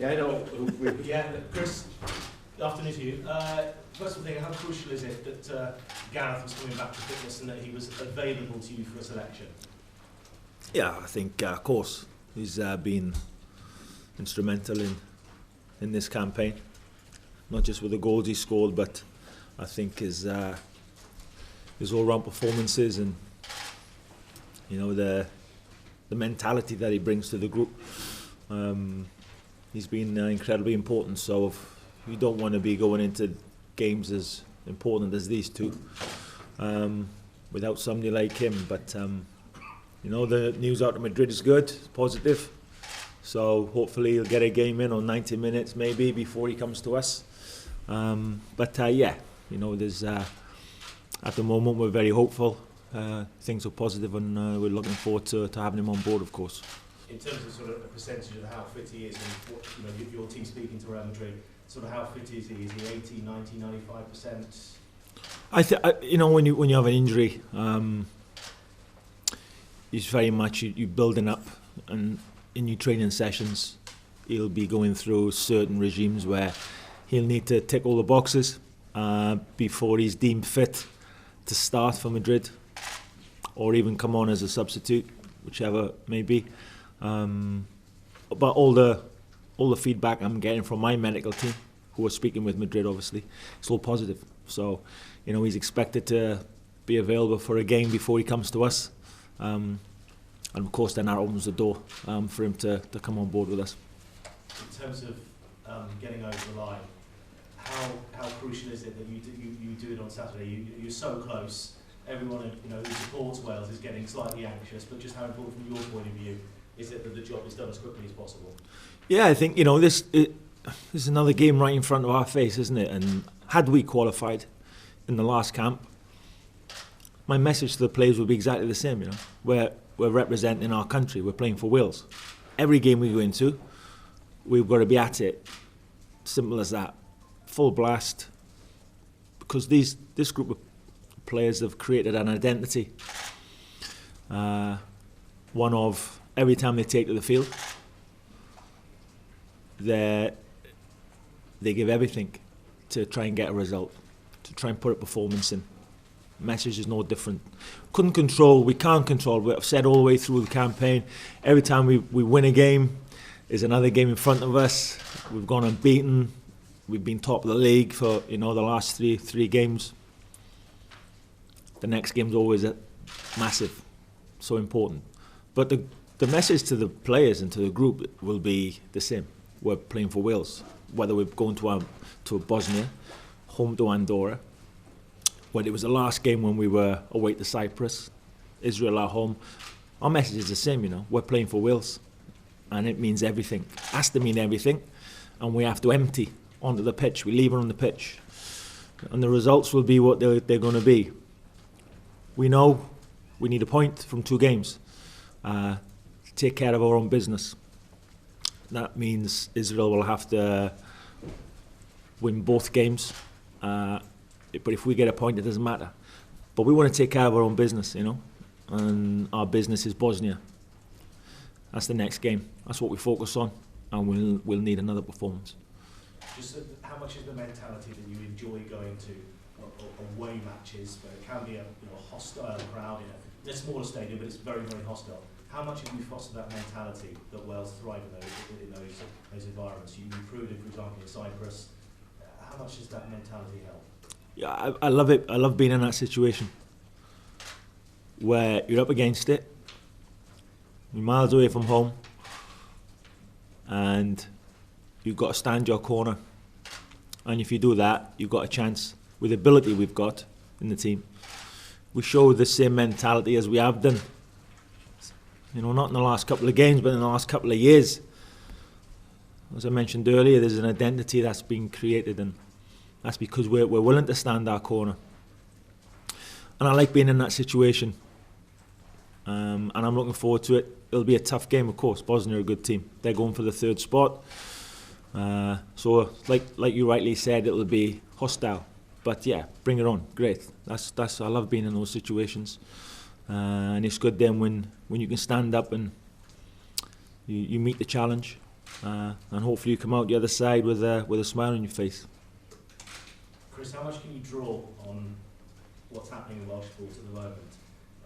Yeah, no. Yeah, Chris, afternoon to you. First of all, how crucial is it that Gareth was coming back to fitness and that he was available to you for a selection? Yeah, I think, of course, he's been instrumental in this campaign. Not just with the goals he scored, but I think his all-round performances and the mentality that he brings to the group. He's been incredibly important. So you don't want to be going into games as important as these two without somebody like him. But the news out of Madrid is good, positive. So hopefully he'll get a game in on 90 minutes maybe before he comes to us. There's at the moment we're very hopeful. Things are positive, and we're looking forward to having him on board, of course. In terms of sort of a percentage of how fit he is, and what, your team speaking to Real Madrid, sort of how fit is he? Is he 80, 90, 95%? When you have an injury, it's very much you building up, and in your training sessions, he'll be going through certain regimes where he'll need to tick all the boxes before he's deemed fit to start for Madrid, or even come on as a substitute, whichever may be. But all the feedback I'm getting from my medical team, who are speaking with Madrid, obviously, it's all positive. So, he's expected to be available for a game before he comes to us, and of course, then that opens the door for him to come on board with us. In terms of getting over the line, how crucial is it that you do it on Saturday? You're so close. Everyone who supports Wales is getting slightly anxious, but just how important from your point of view is it that the job is done as quickly as possible? Yeah, I think this is another game right in front of our face, isn't it? And had we qualified in the last camp, my message to the players would be exactly the same. We're representing our country. We're playing for Wales. Every game we go into, we've got to be at it. Simple as that. Full blast. Because this group of players have created an identity. One of every time they take to the field, they give everything to try and get a result, to try and put a performance in. Message is no different. We can't control. We've said all the way through the campaign, every time we win a game, there's another game in front of us. We've gone unbeaten. We've been top of the league for the last three games. The next game's always massive, so important. But the message to the players and to the group will be the same. We're playing for Wales, whether we're going to Bosnia, home to Andorra. When it was the last game when we were away to Cyprus, Israel at home, our message is the same. We're playing for Wales, and it means everything. It has to mean everything, and we have to empty onto the pitch. We leave it on the pitch, and the results will be what they're going to be. We know we need a point from 2 games to take care of our own business. That means Israel will have to win both games, but if we get a point, it doesn't matter. But we want to take care of our own business, and our business is Bosnia. That's the next game. That's what we focus on, and we'll need another performance. Just how much is the mentality that you enjoy going to away matches, where it can be a hostile crowd in a smaller stadium, but it's very, very hostile? How much have you fostered that mentality that Wales thrive in those environments? You proved it, for example, in Cyprus. How much does that mentality help? Yeah, I love it. I love being in that situation where you're up against it, you're miles away from home, and you've got to stand your corner. And if you do that, you've got a chance. With the ability we've got in the team, we show the same mentality as we have done. Not in the last couple of games, but in the last couple of years. As I mentioned earlier, there's an identity that's been created, and that's because we're willing to stand our corner. And I like being in that situation. And I'm looking forward to it. It'll be a tough game, of course. Bosnia are a good team. They're going for the 3rd spot. So, like you rightly said, it'll be hostile. But yeah, bring it on. Great. That's I love being in those situations. And it's good then when you can stand up and you meet the challenge and hopefully you come out the other side with a smile on your face. Chris, how much can you draw on what's happening in Welsh sports at the moment?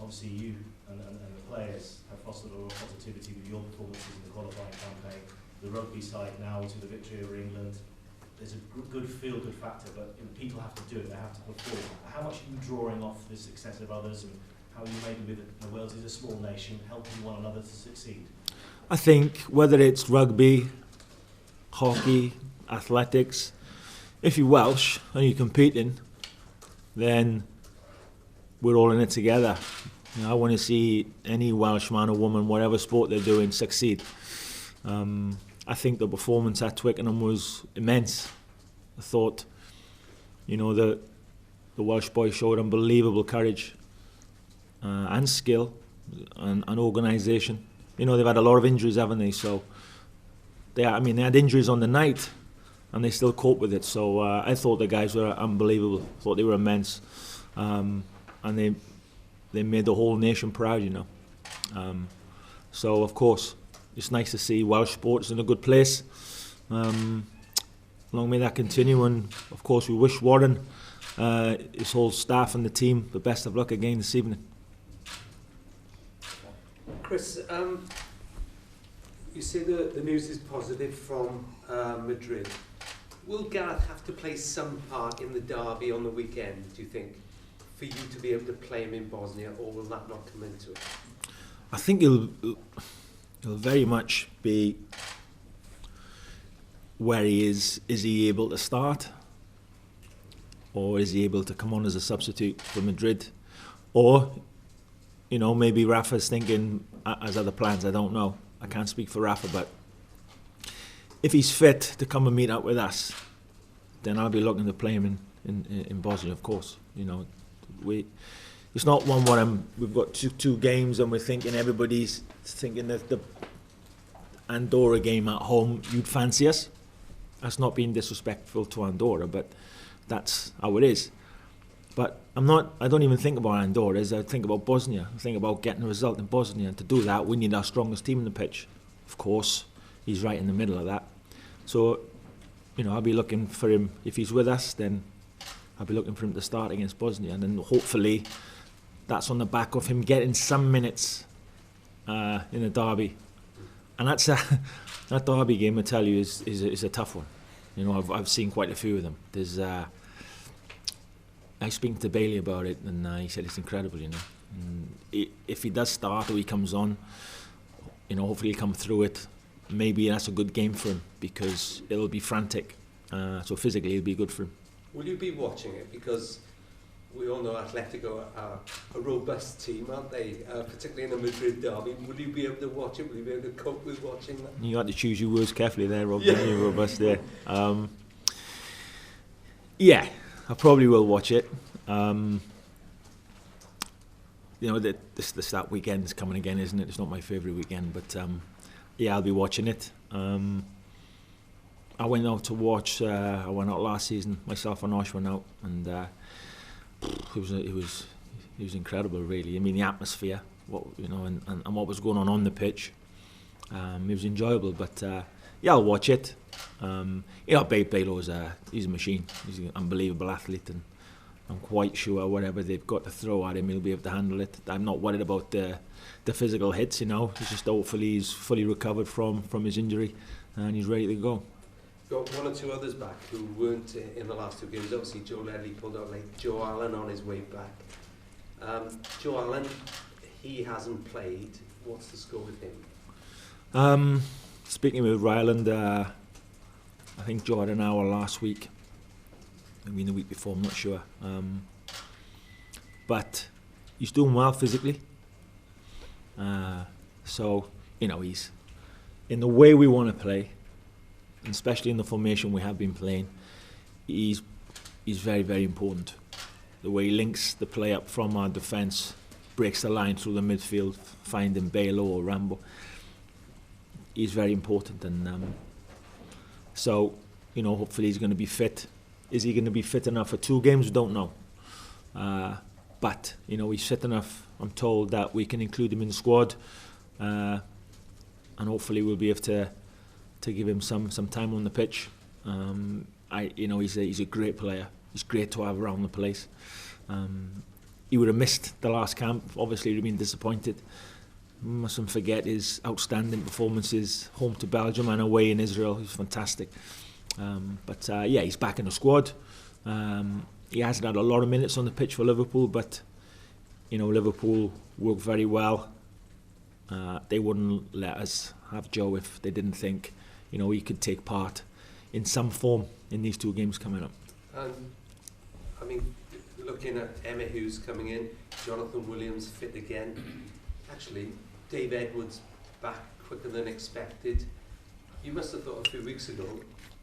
Obviously, you and the players have fostered a lot of positivity with your performances in the qualifying campaign. The rugby side now to the victory over England. There's a good feel-good factor, but people have to do it, they have to perform. How much are you drawing off the success of others, and how are you maybe with Wales is a small nation, helping one another to succeed? I think whether it's rugby, hockey, athletics, if you're Welsh and you're competing, then we're all in it together. You know, I want to see any Welsh man or woman, whatever sport they're doing, succeed. I think the performance at Twickenham was immense. I thought, you know, the Welsh boys showed unbelievable courage and skill and organisation. You know, they've had a lot of injuries, haven't they? So, they had injuries on the night and they still cope with it. So I thought the guys were unbelievable. I thought they were immense. And they made the whole nation proud, you know. So, of course, it's nice to see Welsh sports in a good place. Long may that continue, and of course we wish Warren, his whole staff and the team, the best of luck again this evening. Chris, you say the news is positive from Madrid. Will Gareth have to play some part in the derby on the weekend, do you think, for you to be able to play him in Bosnia, or will that not come into it? I think he'll very much be where he is. Is he able to start, or is he able to come on as a substitute for Madrid? Or, you know, maybe Rafa's thinking as other plans. I don't know. I can't speak for Rafa, but if he's fit to come and meet up with us, then I'll be looking to play him in Bosnia, of course. You know, it's not one where we've got two games and we're thinking everybody's thinking that the Andorra game at home, you'd fancy us. That's not being disrespectful to Andorra, but that's how it is. But I don't even think about Andorra, I think about Bosnia. I think about getting a result in Bosnia, and to do that we need our strongest team in the pitch. Of course, he's right in the middle of that. So, you know, I'll be looking for him, if he's with us, then I'll be looking for him to start against Bosnia, and then hopefully that's on the back of him getting some minutes in a derby. And that derby game, I tell you, is a tough one. You know, I've seen quite a few of them. There's I was speaking to Bailey about it, and he said it's incredible, you know. And if he does start or he comes on, you know, hopefully he'll come through it. Maybe that's a good game for him, because it'll be frantic. So physically it'll be good for him. Will you be watching it? Because we all know Atletico are a robust team, aren't they? Particularly in the Madrid derby. Will you be able to watch it? Will you be able to cope with watching that? You got to choose your words carefully there, Rob. Yeah. You're robust there. Yeah, I probably will watch it. You know, that weekend's coming again, isn't it? It's not my favourite weekend, but yeah, I'll be watching it. I went out to watch. I went out last season. Myself and Osh went out, and it was incredible, really. I mean, the atmosphere, and what was going on the pitch. It was enjoyable, but yeah, I'll watch it. You know, Bale he's a machine. He's an unbelievable athlete, and I'm quite sure whatever they've got to throw at him, he'll be able to handle it. I'm not worried about the physical hits. You know, it's just hopefully he's fully recovered from his injury, and he's ready to go. Got one or two others back who weren't in the last two games. Obviously, Joe Ledley pulled out late. Joe Allen on his way back. Joe Allen, he hasn't played. What's the score with him? Speaking with Ryland, I think Joe had an hour last week. I mean, the week before, I'm not sure. But he's doing well physically. So, you know, he's in the way we want to play, especially in the formation we have been playing. He's very, very important. The way he links the play up from our defence, breaks the line through the midfield, finding Bale or Rambo. He's very important, and so, you know, hopefully he's going to be fit. Is he going to be fit enough for 2 games? We don't know. But, you know, he's fit enough. I'm told that we can include him in the squad, and hopefully we'll be able to give him some time on the pitch. He's a great player. He's great to have around the place. He would have missed the last camp. Obviously, he'd have been disappointed. Mustn't forget his outstanding performances home to Belgium and away in Israel. He's fantastic. He's back in the squad. He hasn't had a lot of minutes on the pitch for Liverpool, but Liverpool work very well. They wouldn't let us have Joe if they didn't think he could take part in some form in these 2 games coming up. Looking at Emma Hughes coming in, Jonathan Williams fit again. Actually, Dave Edwards back quicker than expected. You must have thought a few weeks ago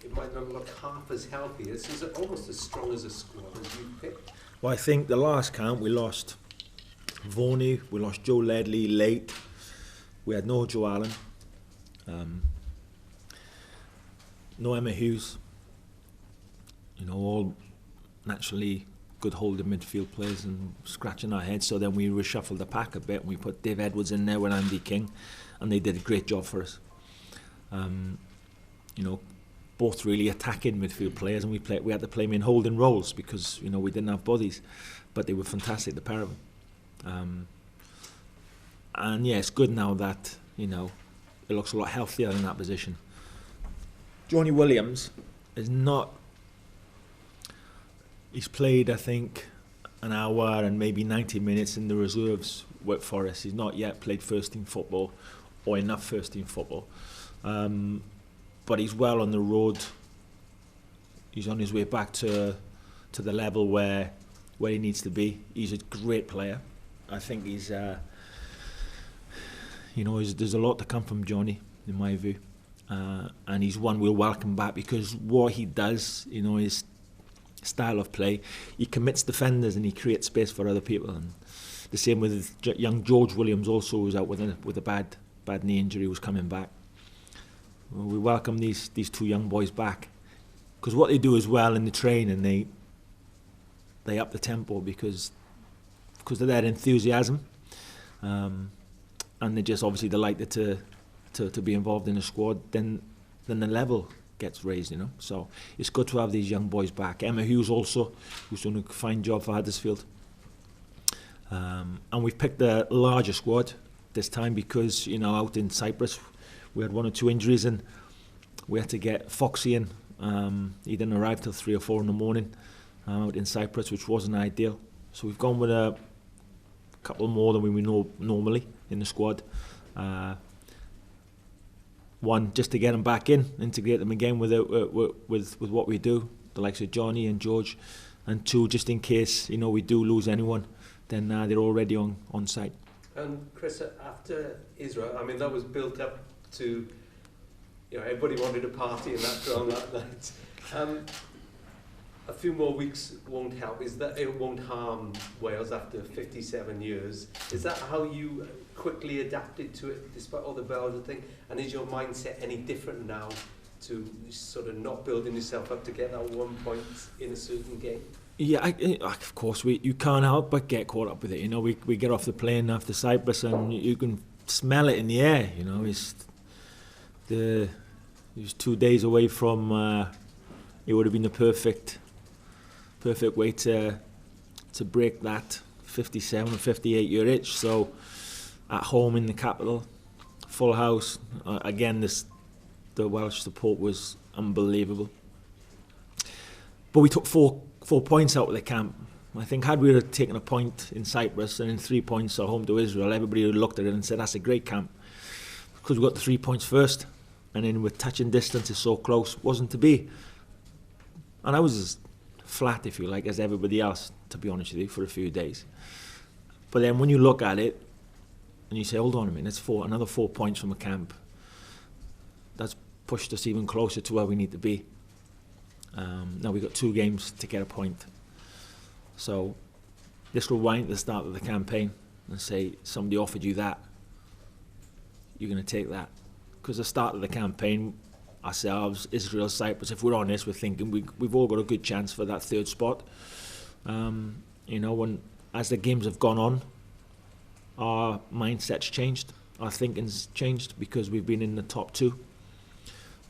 it might not look half as healthy. It's almost as strong as a squad as you picked. Well, I think the last camp we lost Voney, we lost Joe Ledley late. We had no Joe Allen, no Emma Hughes. All naturally good holding midfield players and scratching our heads. So then we reshuffled the pack a bit and we put Dave Edwards in there with Andy King, and they did a great job for us. Both really attacking midfield players, and we had to play them in holding roles because we didn't have bodies, but they were fantastic, the pair of them. It's good now that it looks a lot healthier in that position. Johnny Williams is not. He's played, I think, an hour and maybe 90 minutes in the reserves with Forest. He's not yet played first-team football or enough first-team football. But he's well on the road. He's on his way back to the level where he needs to be. He's a great player. I think he's, there's a lot to come from Johnny, in my view. And he's one we'll welcome back because what he does, his style of play, he commits defenders and he creates space for other people. And the same with young George Williams, also who's out with a bad knee injury, who's coming back. We welcome these 2 young boys back because what they do as well in the training, they up the tempo because of their enthusiasm, and they're just obviously delighted to be involved in the squad. Then the level gets raised, So it's good to have these young boys back. Emma Hughes also, who's doing a fine job for Huddersfield. And we've picked a larger squad this time because, out in Cyprus, we had 1 or 2 injuries and we had to get Foxy in. He didn't arrive till 3 or 4 in the morning out in Cyprus, which wasn't ideal. So we've gone with a couple more than we know normally in the squad. One, just to get them back in, integrate them again with what we do, the likes of Johnny and George. And 2, just in case we do lose anyone, then they're already on site. And Chris, after Israel, that was built up to, everybody wanted a party in that ground that night. A few more weeks won't help. Is that it won't harm Wales after 57 years? Is that how you quickly adapted to it, despite all the Belgian thing? And is your mindset any different now to sort of not building yourself up to get that 1 point in a certain game? Yeah, of course, you can't help but get caught up with it. We get off the plane after Cyprus and you can smell it in the air. It was 2 days away from. It would have been the perfect way to break that 57 or 58 year itch. So at home in the capital, full house. Again, the Welsh support was unbelievable. But we took four points out of the camp. I think had we taken a point in Cyprus and then 3 points at home to Israel, everybody would have looked at it and said that's a great camp because we got the 3 points first, and then with touching distance is so close, wasn't to be. And I was as flat, if you like, as everybody else, to be honest with you, for a few days. But then when you look at it and you say, hold on a minute, it's another 4 points from a camp. That's pushed us even closer to where we need to be. Now we've got 2 games to get a point. So this will wind at the start of the campaign and say, somebody offered you that, you're going to take that. Because the start of the campaign, ourselves, Israel, Cyprus, if we're honest, we're thinking we've all got a good chance for that 3rd spot. As the games have gone on, our mindset's changed, our thinking's changed because we've been in the top 2.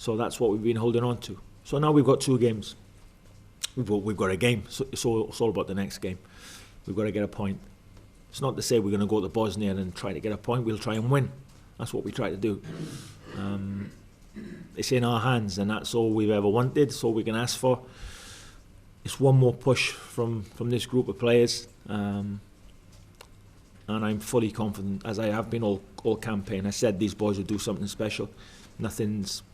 So that's what we've been holding on to. So now we've got 2 games. We've got a game, so it's all about the next game. We've got to get a point. It's not to say we're going to go to Bosnia and try to get a point. We'll try and win. That's what we try to do. It's in our hands, and that's all we've ever wanted. It's all we can ask for. It's one more push from this group of players, and I'm fully confident, as I have been all campaign. I said these boys would do something special. Nothing's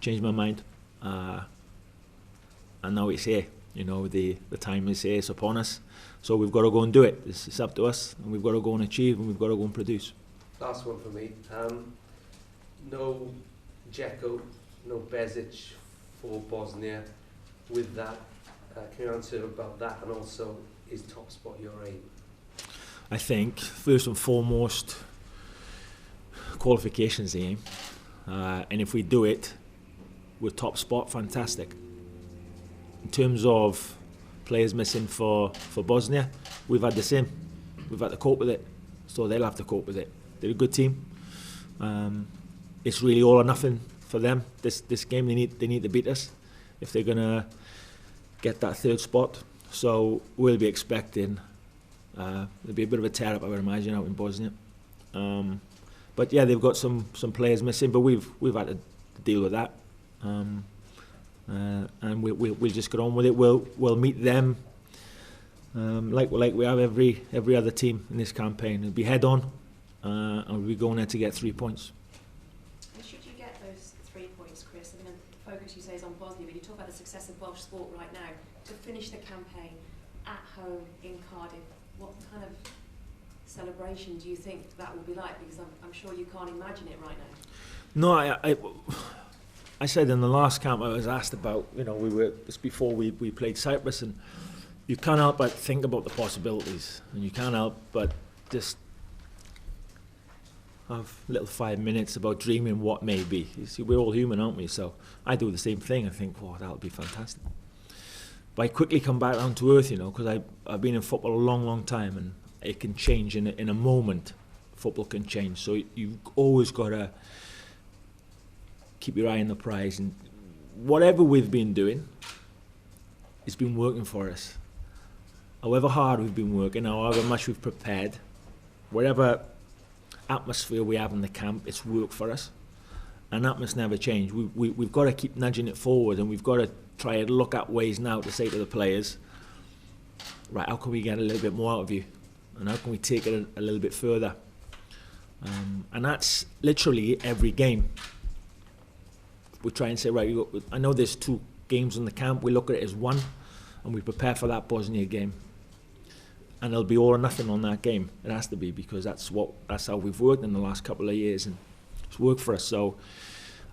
changed my mind, and now it's here. You know, the time is here, it's upon us. So we've got to go and do it. It's up to us, and we've got to go and achieve, and we've got to go and produce. Last one for me. No Dzeko, no Bezic for Bosnia. With that, can you answer about that, and also is top spot your aim? I think first and foremost, qualification's the aim, and if we do it with top spot, fantastic. In terms of players missing for Bosnia, we've had the same. We've had to cope with it, so they'll have to cope with it. They're a good team. It's really all or nothing for them. This game, they need to beat us if they're gonna get that 3rd spot. So we'll be expecting there'll be a bit of a tear up, I would imagine, out in Bosnia. But yeah, they've got some players missing, but we've had to deal with that. And we'll just get on with it. We'll meet them like we have every other team in this campaign. It'll be head on, and we'll be going there to get 3 points. And should you get those 3 points, Chris, I mean, the focus you say is on Bosnia, but you talk about the success of Welsh sport right now. To finish the campaign at home in Cardiff, what kind of celebration do you think that will be like? Because I'm sure you can't imagine it right now. No, I said in the last camp I was asked about, you know, it's before we played Cyprus, and you can't help but think about the possibilities, and you can't help but just have little 5 minutes about dreaming what may be. You see, we're all human, aren't we? So I do the same thing. I think, oh, that'll be fantastic. But I quickly come back down to earth, you know, because I've been in football a long time, and it can change in a moment. Football can change, so you've always got to keep your eye on the prize, and whatever we've been doing, it's been working for us. However hard we've been working, however much we've prepared, whatever atmosphere we have in the camp, it's worked for us, and that must never change. We've got to keep nudging it forward, and we've got to try and look at ways now to say to the players, right, how can we get a little bit more out of you, and how can we take it a little bit further? And that's literally every game. We try and say, right, I know there's 2 games in the camp, we look at it as one, and we prepare for that Bosnia game. And there'll be all or nothing on that game. It has to be, because that's how we've worked in the last couple of years, and it's worked for us. So,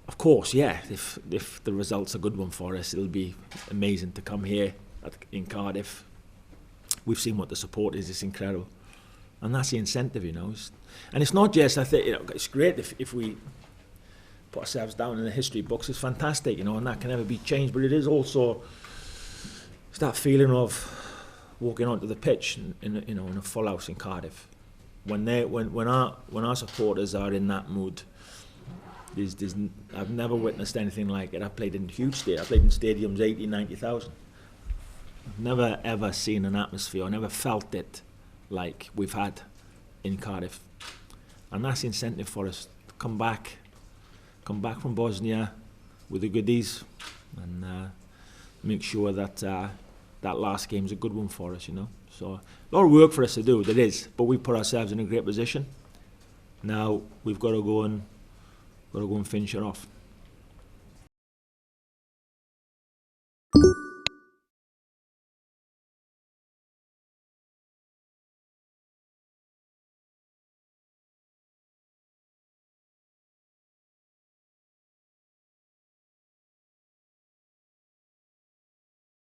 of course, yeah, if the result's a good one for us, it'll be amazing to come here in Cardiff. We've seen what the support is; it's incredible, and that's the incentive, you know. And it's not just, I think, you know, it's great if we put ourselves down in the history books. It's fantastic, you know, and that can never be changed. But it is also, it's that feeling of walking onto the pitch in a full house in Cardiff, when our supporters are in that mood. I've never witnessed anything like it. I've played in huge stadiums. I've played in stadiums 80,000, 90,000. I've never ever seen an atmosphere. I never felt it like we've had in Cardiff, and that's the incentive for us to come back from Bosnia with the goodies, and make sure that that last game's a good one for us, you know. So a lot of work for us to do, there is, but we put ourselves in a great position. Now we've got to go and finish it off.